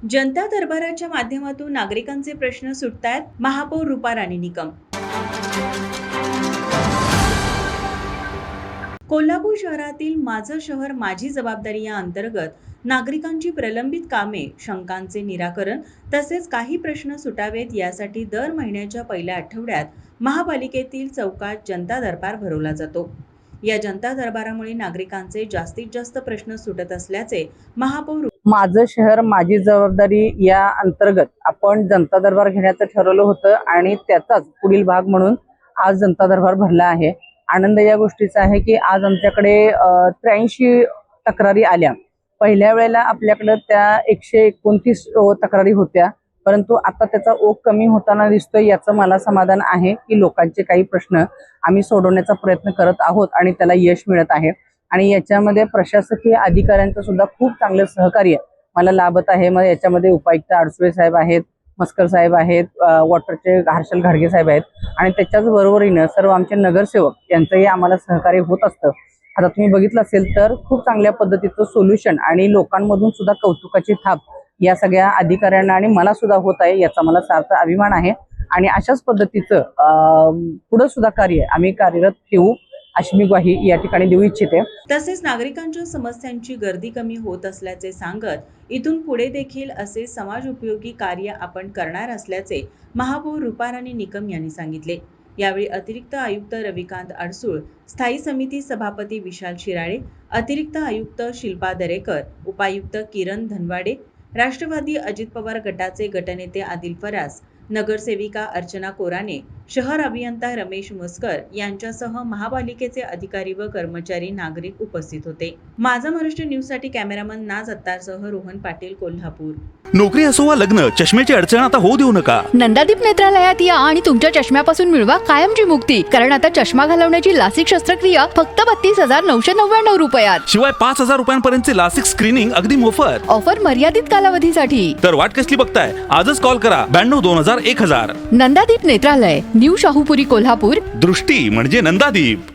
जनता दरबाराच्या माध्यमातून नागरिकांचे प्रश्न सुटतायत. महापौर रूपा राणी निकम. कोल्हापूर शहरातील माझं शहर माझी जबाबदारी या अंतर्गत नागरिकांची प्रलंबित कामे, शंकांचे निराकरण तसेच काही प्रश्न सुटावेत यासाठी दर महिन्याच्या पहिल्या आठवड्यात महापालिकेतील चौकात जनता दरबार भरवला जातो. या जनता दरबारामुळे नागरिकांचे जास्तीत जास्त प्रश्न सुटत असल्याचे महापौर माझं शहर माझी जबाबदारी या अंतर्गत आपण जनता दरबार घेण्याचं ठरवलं होतं आणि त्याचाच पुढील भाग म्हणून आज जनता दरबार भरला आहे. आनंद या गोष्टीचा आहे की आज आमच्याकडे 83 तक्रारी आल्या. पहिल्या वेळेला आपल्याकडे त्या 129 तक्रारी होत्या, परंतु आता त्याचा ओघ कमी होताना दिसतोय. याचं मला समाधान आहे की लोकांचे काही प्रश्न आम्ही सोडवण्याचा प्रयत्न करत आहोत आणि त्याला यश मिळत आहे. आणि याच्यामध्ये प्रशासकीय अधिकाऱ्यांचं सुद्धा खूप चांगलं सहकार्य मला लाभत आहे. मग याच्यामध्ये उपायुक्त अडसुळे साहेब आहेत, मस्कर साहेब आहेत, वॉटरचे हर्षल घाडगे साहेब आहेत आणि त्याच्याच बरोबरीनं सर्व आमचे नगरसेवक यांचंही आम्हाला सहकार्य होत असतं. आता तुम्ही बघितलं असेल तर खूप चांगल्या पद्धतीचं सोल्युशन आणि लोकांमधून सुद्धा कौतुकाची थाप या सगळ्या अधिकाऱ्यांना आणि मला सुद्धा होत आहे. याचा मला सार्थ अभिमान आहे आणि अशाच पद्धतीचं पुढे सुद्धा कार्य आम्ही कार्यरत ठेवू अशी मी ग्वाही या ठिकाणी देऊ इच्छिते. तसेच नागरिकांच्या समस्यांची गर्दी कमी होत असल्याचे सांगत इथून पुढे देखील असे समाज उपयोगी कार्य आपण करणार असल्याचे महापौर रूपा राणी निकम यांनी सांगितले. यावेळी अतिरिक्त आयुक्त रविकांत अडसूळ, स्थायी समिती सभापती विशाल शिराळे, अतिरिक्त आयुक्त शिल्पा दरेकर, उपायुक्त किरण धनवाडे, राष्ट्रवादी अजित पवार गटाचे गटनेते आदिल फरास, नगरसेविका अर्चना कोराने, शहर अभियंता रमेश मस्कर यांच्यासह महापालिकेचे अधिकारी व कर्मचारी, नागरिक उपस्थित होते. माझा महाराष्ट्र न्यूज साठी कॅमेरामन नाज अत्तारसह रोहन पाटील, कोल्हापूर. नोकरी असो वा लग्न, चष्म्याची अडचण आता होऊ देऊ नका. नंदादीप नेत्रालयात या आणि तुमच्या चष्म्यापासून मिळवा कायमची मुक्ती. कारण आता चष्मा घालवण्याची लासिक शस्त्रक्रिया फक्त 32,999 रुपयात. शिवाय 5,000 रुपयांपर्यंतचे लासिक स्क्रीनिंग अगदी मोफत. ऑफर मर्यादित कालावधीसाठी. तर वाट कसली बघताय, आजच कॉल करा 92 2000 1000. नंदादीप नेत्रालय, न्यू शाहूपुरी, कोल्हापूर. दृष्टी म्हणजे नंदादीप.